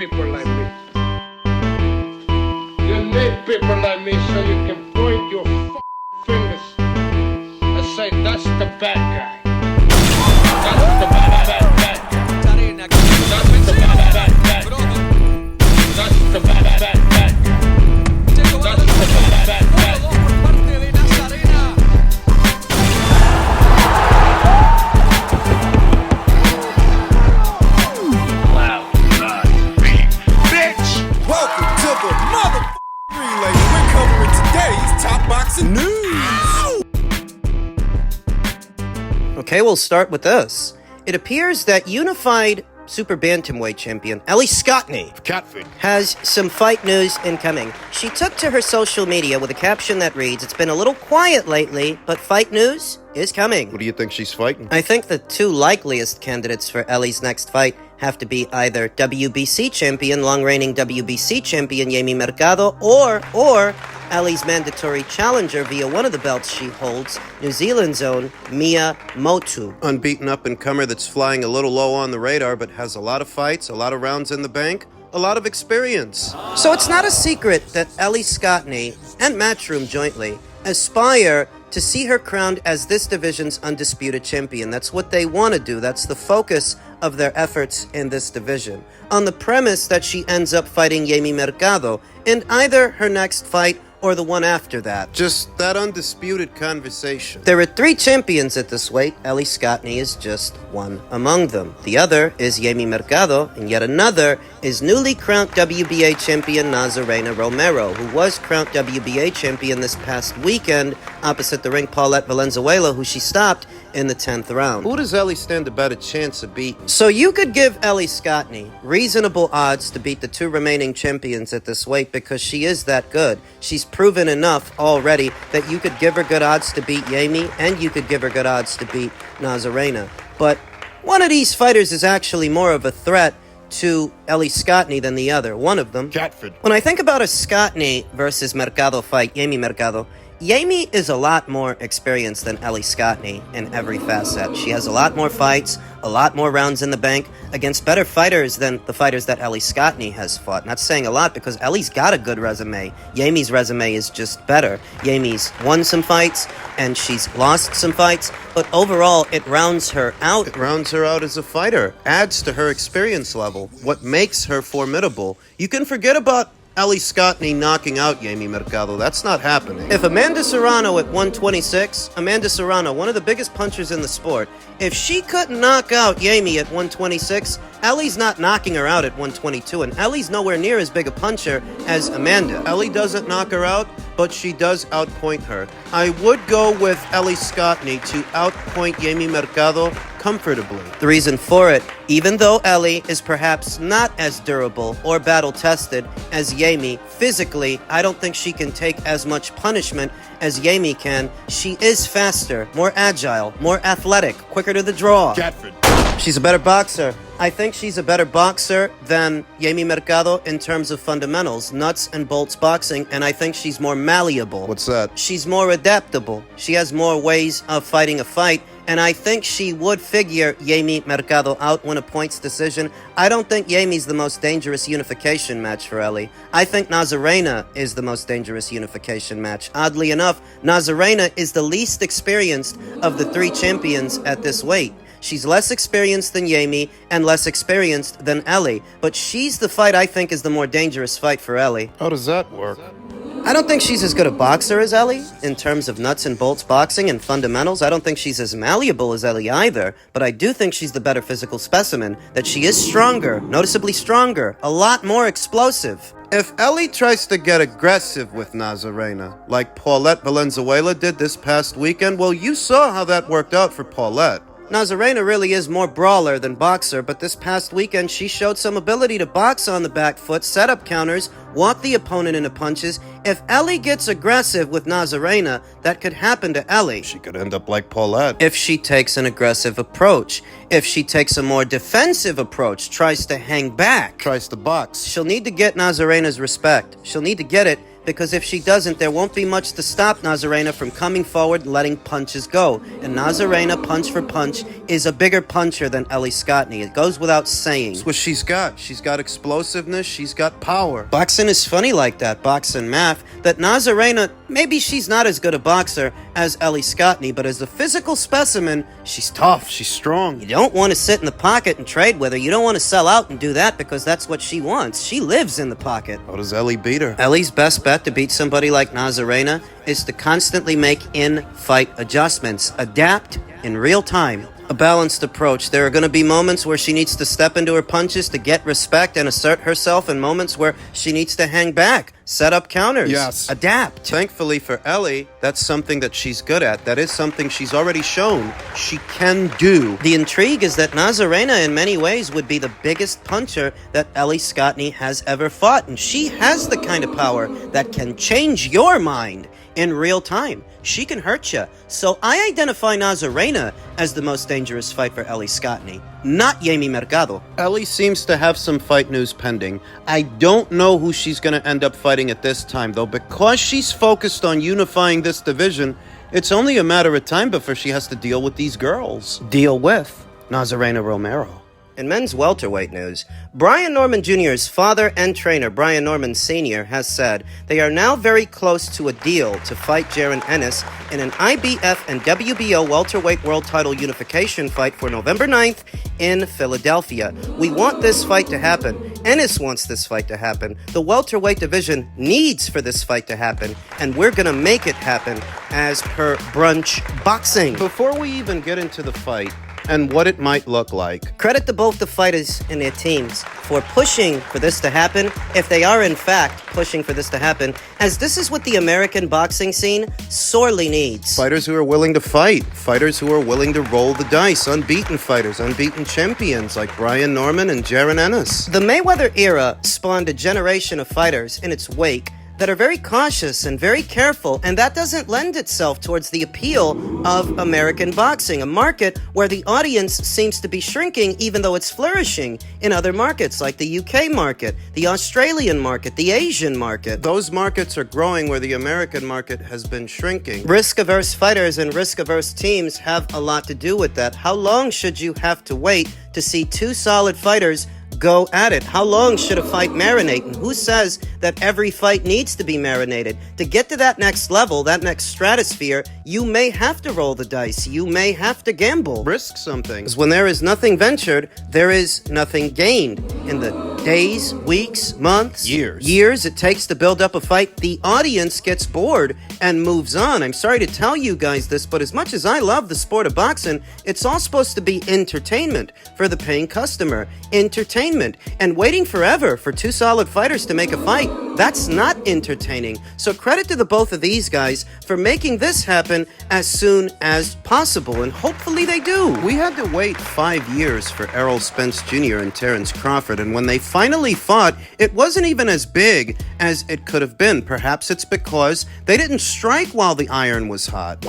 people like me. You need people like me so you can point your fingers and say, that's the bad guy. That's the bad guy. That's the bad guy. That's the bad guy. Okay, we'll start with this. It appears that unified super bantamweight champion Ellie Scotney has some fight news incoming. She took to her social media with a caption that reads, "It's been a little quiet lately, but fight news is coming." Who do you think she's fighting? I think the two likeliest candidates for Ellie's next fight have to be either WBC champion, long-reigning WBC champion Yemi Mercado, or Ellie's mandatory challenger via one of the belts she holds, New Zealand's own Mia Motu. Unbeaten up-and-comer that's flying a little low on the radar, but has a lot of fights, a lot of rounds in the bank, a lot of experience. So it's not a secret that Ellie Scotney and Matchroom jointly aspire to see her crowned as this division's undisputed champion. That's what they want to do. That's the focus of their efforts in this division, on the premise that she ends up fighting Yemi Mercado in either her next fight or the one after that. Just that undisputed conversation. There are 3 champions at this weight. Ellie Scotney is just one among them. The other is Yemi Mercado, and yet another is newly crowned WBA champion Nazarena Romero, who was crowned WBA champion this past weekend opposite the ring Paulette Valenzuela, who she stopped in the 10th round. Who does Ellie stand a better chance of beating? So you could give Ellie Scotney reasonable odds to beat the 2 remaining champions at this weight because she is that good. She's proven enough already that you could give her good odds to beat Yemi and you could give her good odds to beat Nazarena. But one of these fighters is actually more of a threat to Ellie Scotney than the other. One of them. Catford. When I think about a Scotney versus Mercado fight, Yemi Mercado, Yemi is a lot more experienced than Ellie Scotney in every facet. She has a lot more fights, a lot more rounds in the bank against better fighters than the fighters that Ellie Scotney has fought. Not saying a lot because Ellie's got a good resume. Yemi's resume is just better. Yemi's won some fights and she's lost some fights, but overall it rounds her out. It rounds her out as a fighter, adds to her experience level, what makes her formidable. You can forget about Ellie Scotney knocking out Yemi Mercado. That's not happening. If Amanda Serrano at 126, Amanda Serrano, one of the biggest punchers in the sport, if she couldn't knock out Yemi at 126, Ellie's not knocking her out at 122, and Ellie's nowhere near as big a puncher as Amanda. Ellie doesn't knock her out, but she does outpoint her. I would go with Ellie Scotney to outpoint Yemi Mercado comfortably. The reason for it, even though Ellie is perhaps not as durable or battle-tested as Yemi, physically, I don't think she can take as much punishment as Yemi can. She is faster, more agile, more athletic, quicker to the draw. Catford. She's a better boxer. I think she's a better boxer than Yemi Mercado in terms of fundamentals, nuts and bolts boxing, and I think she's more malleable. What's that? She's more adaptable. She has more ways of fighting a fight, and I think she would figure Yemi Mercado out when a points decision. I don't think Yemi's the most dangerous unification match for Ellie. I think Nazarena is the most dangerous unification match. Oddly enough, Nazarena is the least experienced of the 3 champions at this weight. She's less experienced than Yemi and less experienced than Ellie, but she's the fight I think is the more dangerous fight for Ellie. How does that work? I don't think she's as good a boxer as Ellie in terms of nuts and bolts boxing and fundamentals. I don't think she's as malleable as Ellie either, but I do think she's the better physical specimen, that she is stronger, noticeably stronger, a lot more explosive. If Ellie tries to get aggressive with Nazarena, like Paulette Valenzuela did this past weekend, well, you saw how that worked out for Paulette. Nazarena really is more brawler than boxer, but this past weekend she showed some ability to box on the back foot, set up counters, walk the opponent into punches. If Ellie gets aggressive with Nazarena, that could happen to Ellie. She could end up like Paulette. If she takes an aggressive approach, if she takes a more defensive approach, tries to hang back, Tries to box. she'll need to get Nazarena's respect. She'll need to get it because if she doesn't, there won't be much to stop Nazarena from coming forward and letting punches go. And Nazarena, punch for punch, is a bigger puncher than Ellie Scotney. It goes without saying. That's what she's got. She's got explosiveness. She's got power. Boxing is funny like that, boxing math, that Nazarena, maybe she's not as good a boxer as Ellie Scotney, but as a physical specimen, she's tough. She's strong. You don't want to sit in the pocket and trade with her. You don't want to sell out and do that because that's what she wants. She lives in the pocket. How does Ellie beat her? Ellie's best bet to beat somebody like Nazarena is to constantly make in-fight adjustments, adapt in real time. A balanced approach. There are going to be moments where she needs to step into her punches to get respect and assert herself, and moments where she needs to hang back, set up counters, adapt. Thankfully for Ellie, that's something that she's good at. That is something she's already shown she can do. The intrigue is that Nazarena in many ways would be the biggest puncher that Ellie Scotney has ever fought, and she has the kind of power that can change your mind in real time. She can hurt you. So I identify Nazarena as the most dangerous fight for Ellie Scotney, not Jamie Mercado. Ellie seems to have some fight news pending. I don't know who she's going to end up fighting at this time, though. Because she's focused on unifying this division, it's only a matter of time before she has to deal with these girls. Deal with Nazarena Romero. In men's welterweight news, Brian Norman Jr.'s father and trainer, Brian Norman Sr., has said they are now very close to a deal to fight Jaron Ennis in an IBF and WBO welterweight world title unification fight for November 9th in Philadelphia. We want this fight to happen. Ennis wants this fight to happen. The welterweight division needs for this fight to happen, and we're going to make it happen as per Brunch Boxing. Before we even get into the fight and what it might look like, credit to both the fighters and their teams for pushing for this to happen, if they are in fact pushing for this to happen, as this is what the American boxing scene sorely needs. Fighters who are willing to fight, fighters who are willing to roll the dice, unbeaten fighters, unbeaten champions like Brian Norman and Jaron Ennis. The Mayweather era spawned a generation of fighters in its wake that are very cautious and very careful, and that doesn't lend itself towards the appeal of American boxing, a market where the audience seems to be shrinking even though it's flourishing in other markets like the UK market, the Australian market, the Asian market. Those markets are growing where the American market has been shrinking. Risk-averse fighters and risk-averse teams have a lot to do with that. How long should you have to wait to see two solid fighters go at it? How long should a fight marinate? And who says that every fight needs to be marinated? To get to that next level, that next stratosphere, you may have to roll the dice. You may have to gamble. Risk something. Because when there is nothing ventured, there is nothing gained. In the days, weeks, months, years it takes to build up a fight, the audience gets bored and moves on. I'm sorry to tell you guys this, but as much as I love the sport of boxing, it's all supposed to be entertainment for the paying customer. Entertainment. And waiting forever for two solid fighters to make a fight, that's not entertaining. So credit to the both of these guys for making this happen as soon as possible, and hopefully they do. We had to wait 5 years for Errol Spence Jr. and Terrence Crawford, and when they finally fought, it wasn't even as big as it could have been. Perhaps it's because they didn't strike while the iron was hot.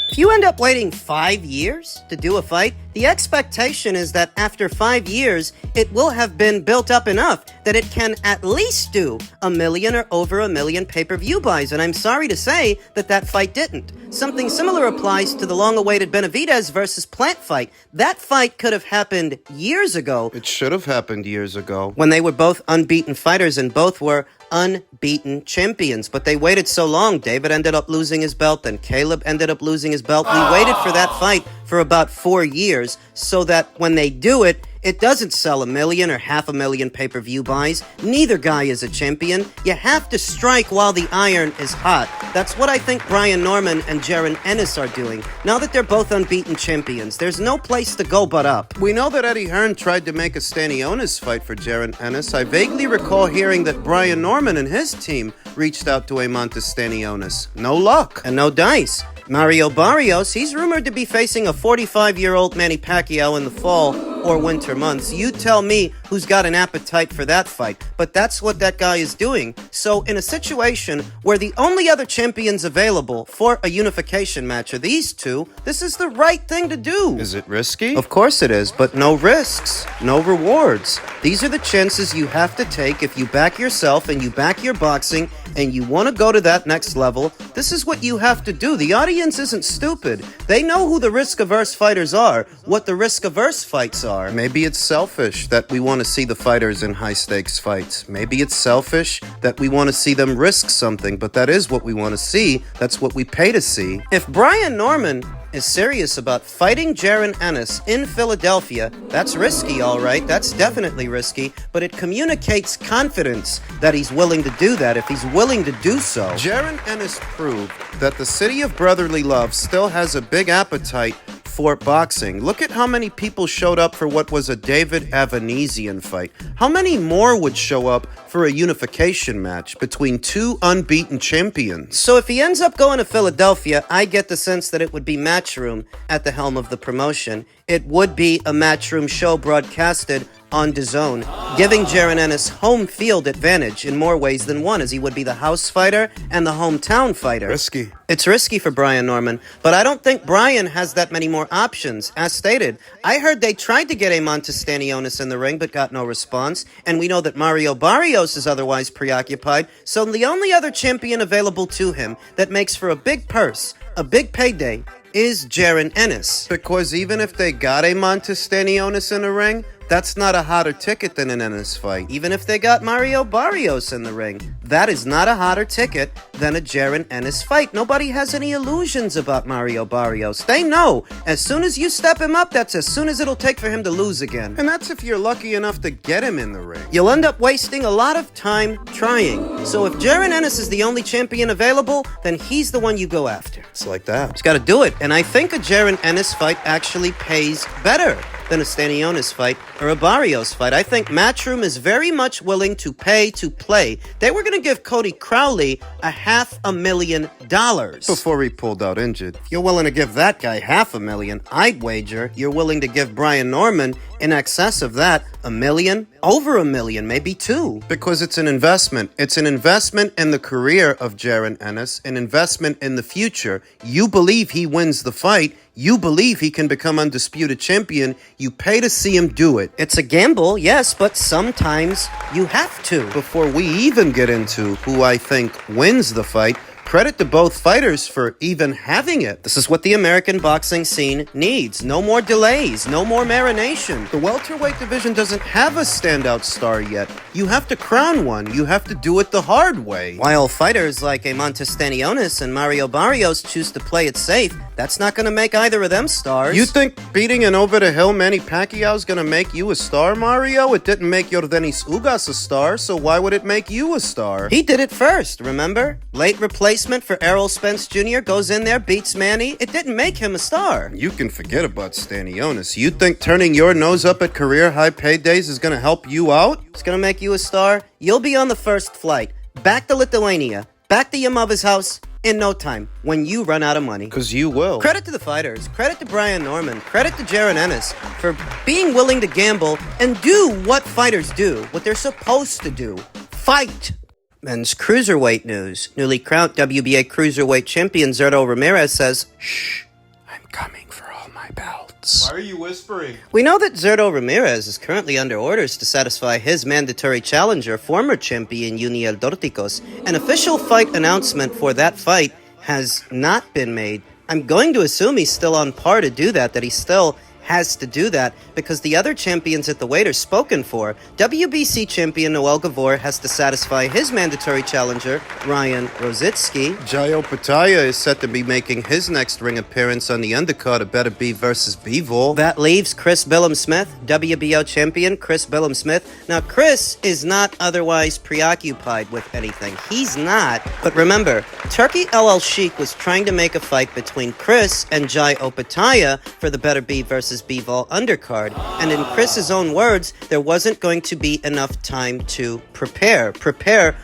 If you end up waiting 5 years to do a fight, the expectation is that after 5 years, it will have been built up enough that it can at least do 1 million or over 1 million pay-per-view buys, and I'm sorry to say that that fight didn't. Something similar applies to the long-awaited Benavidez versus Plant fight. That fight could have happened years ago. It should have happened years ago. When they were both unbeaten fighters and both were unbeaten champions, but they waited so long. David ended up losing his belt, then Caleb ended up losing his belt. We waited for that fight for about 4 years so that when they do it, it doesn't sell 1 million or 500,000 pay-per-view buys. Neither guy is a champion. You have to strike while the iron is hot. That's what I think Brian Norman and Jaron Ennis are doing. Now that they're both unbeaten champions, there's no place to go but up. We know that Eddie Hearn tried to make a Stanionis fight for Jaron Ennis. I vaguely recall hearing that Brian Norman and his team reached out to Montes Stanionis. No luck. And no dice. Mario Barrios, he's rumored to be facing a 45-year-old Manny Pacquiao in the fall or winter months. You tell me who's got an appetite for that fight, but that's what that guy is doing. So in a situation where the only other champions available for a unification match are these two, this is the right thing to do. Is it risky? Of course it is, but no risks, no rewards. These are the chances you have to take if you back yourself and you back your boxing and you want to go to that next level. This is what you have to do. The audience isn't stupid. They know who the risk-averse fighters are, what the risk-averse fights are. Maybe it's selfish that we want to see the fighters in high-stakes fights. Maybe it's selfish that we want to see them risk something, but that is what we want to see. That's what we pay to see. If Brian Norman is serious about fighting Jaron Ennis in Philadelphia, that's risky, all right. That's definitely risky, but it communicates confidence that he's willing to do that if he's willing to do so. Jaron Ennis proved that the city of brotherly love still has a big appetite for boxing. Look at how many people showed up for what was a David Avanesian fight. How many more would show up for a unification match between two unbeaten champions? So if he ends up going to Philadelphia, I get the sense that it would be Matchroom at the helm of the promotion. It would be a Matchroom show broadcasted on DAZN, giving Jaron Ennis home field advantage in more ways than one, as he would be the house fighter and the hometown fighter. Risky. It's risky for Brian Norman, but I don't think Brian has that many more options. As stated, I heard they tried to get Amon Stanionis in the ring, but got no response, and we know that Mario Barrios is otherwise preoccupied, so the only other champion available to him that makes for a big purse, a big payday, is Jaron Ennis. Because even if they got Amon Stanionis in the ring, that's not a hotter ticket than an Ennis fight. Even if they got Mario Barrios in the ring, that is not a hotter ticket than a Jaron Ennis fight. Nobody has any illusions about Mario Barrios. They know, as soon as you step him up, that's as soon as it'll take for him to lose again. And that's if you're lucky enough to get him in the ring. You'll end up wasting a lot of time trying. So if Jaron Ennis is the only champion available, then he's the one you go after. It's like that. He's got to do it. And I think a Jaron Ennis fight actually pays better than a Stanionis fight or a Barrios fight. I think Matchroom is very much willing to pay to play. They were going to give Cody Crowley $500,000 Before he pulled out injured. If you're willing to give that guy $500,000, I'd wager you're willing to give Brian Norman in excess of that $1 million, over $1 million, maybe two. Because it's an investment. It's an investment in the career of Jaron Ennis, an investment in the future. You believe he wins the fight. You believe he can become undisputed champion. You pay to see him do it. It's a gamble, yes, but sometimes you have to. Before we even get into who I think wins the fight, credit to both fighters for even having it. This is what the American boxing scene needs. No more delays, no more marination. The welterweight division doesn't have a standout star yet. You have to crown one. You have to do it the hard way. While fighters like Amon Stanionis and Mario Barrios choose to play it safe, that's not going to make either of them stars. You think beating an over-the-hill Manny Pacquiao is going to make you a star, Mario? It didn't make Yordenis Ugas a star, so why would it make you a star? He did it first, remember? Late replacement for Errol Spence Jr. goes in there, beats Manny. It didn't make him a star. You can forget about Stanionis. You think turning your nose up at career-high paydays is going to help you out? It's going to make you a star. You'll be on the first flight, back to Lithuania, back to your mother's house, in no time, when you run out of money. Because you will. Credit to the fighters, credit to Brian Norman, credit to Jaron Ennis for being willing to gamble and do what fighters do, what they're supposed to do. Fight! Men's cruiserweight news. Newly crowned WBA cruiserweight champion Zurdo Ramirez says, "Shh, I'm coming for all my belts." Why are you whispering? We know that Zurdo Ramirez is currently under orders to satisfy his mandatory challenger, former champion Yuniel Dorticos. An official fight announcement for that fight has not been made. I'm going to assume he's still on par to do that he still has to do that because the other champions at the weight are spoken for. WBC champion Noel Gavor has to satisfy his mandatory challenger, Ryan Rositsky. Jayo Pataya is set to be making his next ring appearance on the undercard of Better Be versus Bivol. That leaves Chris Billum-Smith, WBO champion Chris Billum-Smith. Now, Chris is not otherwise preoccupied with anything. He's not. But remember, Turkey LL Sheik was trying to make a fight between Chris and Jai Opataya for the Better Be versus Bivol undercard. And in Chris's own words, there wasn't going to be enough time to prepare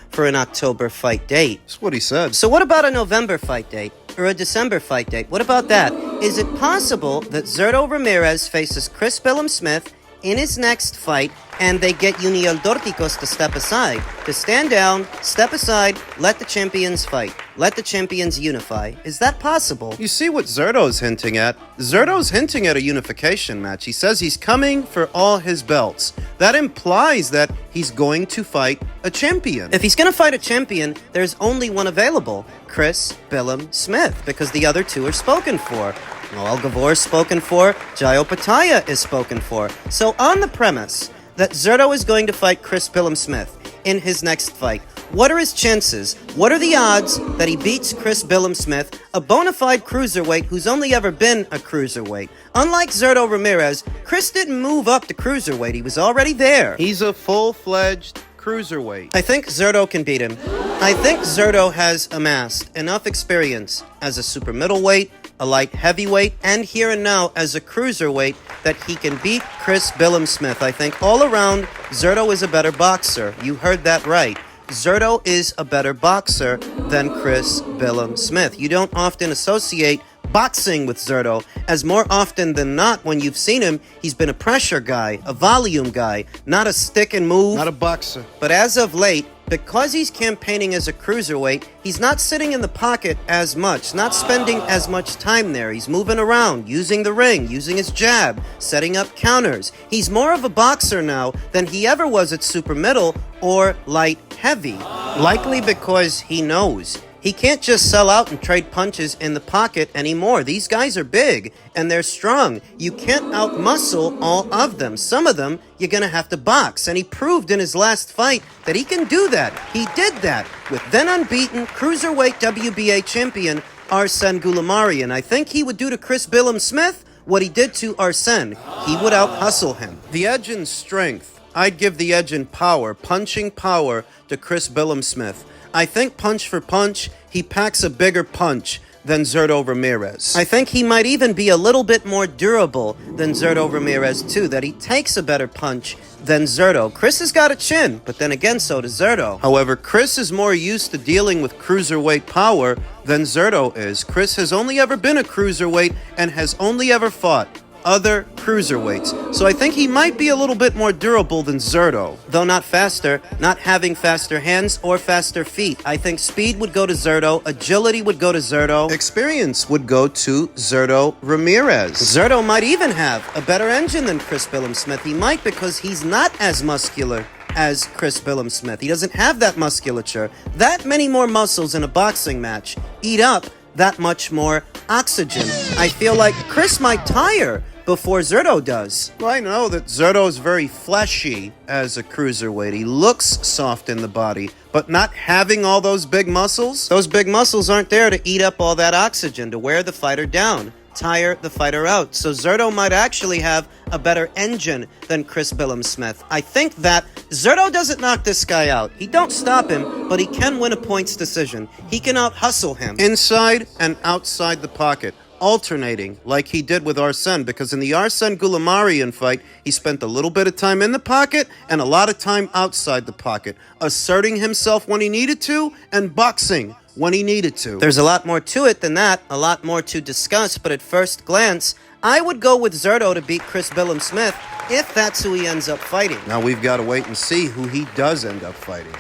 for an October fight date. That's what he said. So what about a November fight date? Or a December fight date? What about that? Is it possible that Zurdo Ramirez faces Chris Billum-Smith in his next fight and they get unialdorticos to step aside, to stand down, step aside, let the champions fight, let the champions unify. Is that possible? You see what Zurdo's hinting at? Zurdo's hinting at a unification match. He says he's coming for all his belts. That implies that he's going to fight a champion. If he's going to fight a champion, there's only one available, Chris Billum Smith, because the other two are spoken for. Noel Gavor is spoken for, Jayo Pataya is spoken for. So on the premise that Zurdo is going to fight Chris Billum Smith in his next fight, what are his chances? What are the odds that he beats Chris Billum Smith, a bona fide cruiserweight who's only ever been a cruiserweight? Unlike Zurdo Ramirez, Chris didn't move up to cruiserweight. He was already there. He's a full-fledged cruiserweight. I think Zurdo can beat him. I think Zurdo has amassed enough experience as a super middleweight, a light heavyweight, and here and now as a cruiserweight that he can beat Chris Billum Smith. I think all around, Zurdo is a better boxer. You heard that right. Zurdo is a better boxer than Chris Billum Smith. You don't often associate boxing with Zurdo, as more often than not, when you've seen him, he's been a pressure guy, a volume guy, not a stick and move. Not a boxer. But as of late, because he's campaigning as a cruiserweight, he's not sitting in the pocket as much, not spending as much time there. He's moving around, using the ring, using his jab, setting up counters. He's more of a boxer now than he ever was at super middle or light heavy. Likely because he knows he can't just sell out and trade punches in the pocket anymore. These guys are big and they're strong. You can't outmuscle all of them. Some of them you're going to have to box. And he proved in his last fight that he can do that. He did that with then unbeaten cruiserweight WBA champion Arsene Goulamarian. I think he would do to Chris Billum Smith what he did to Arsene. He would out-hustle him. The edge in strength. I'd give the edge in power, punching power, to Chris Billum Smith. I think punch for punch, he packs a bigger punch than Zurdo Ramirez. I think he might even be a little bit more durable than Zurdo Ramirez too, that he takes a better punch than Zurdo. Chris has got a chin, but then again, so does Zurdo. However, Chris is more used to dealing with cruiserweight power than Zurdo is. Chris has only ever been a cruiserweight and has only ever fought other cruiserweights. So I think he might be a little bit more durable than Zurdo. Though not faster, not having faster hands or faster feet. I think speed would go to Zurdo, agility would go to Zurdo. Experience would go to Zurdo Ramirez. Zurdo might even have a better engine than Chris Billum Smith. He might, because he's not as muscular as Chris Billum Smith. He doesn't have that musculature. That many more muscles in a boxing match eat up that much more oxygen. I feel like Chris might tire before Zurdo does. Well, I know that Zurdo is very fleshy as a cruiserweight. He looks soft in the body, but not having all those big muscles. Those big muscles aren't there to eat up all that oxygen, to wear the fighter down, tire the fighter out. So Zurdo might actually have a better engine than Chris Billum Smith. I think that Zurdo doesn't knock this guy out. He don't stop him, but he can win a points decision. He can out-hustle him. Inside and outside the pocket, alternating like he did with Arsene, because in the Arsene Goulamarian fight, he spent a little bit of time in the pocket and a lot of time outside the pocket, asserting himself when he needed to and boxing when he needed to. There's a lot more to it than that, a lot more to discuss, but at first glance, I would go with Zurdo to beat Chris Billum Smith if that's who he ends up fighting. Now we've got to wait and see who he does end up fighting.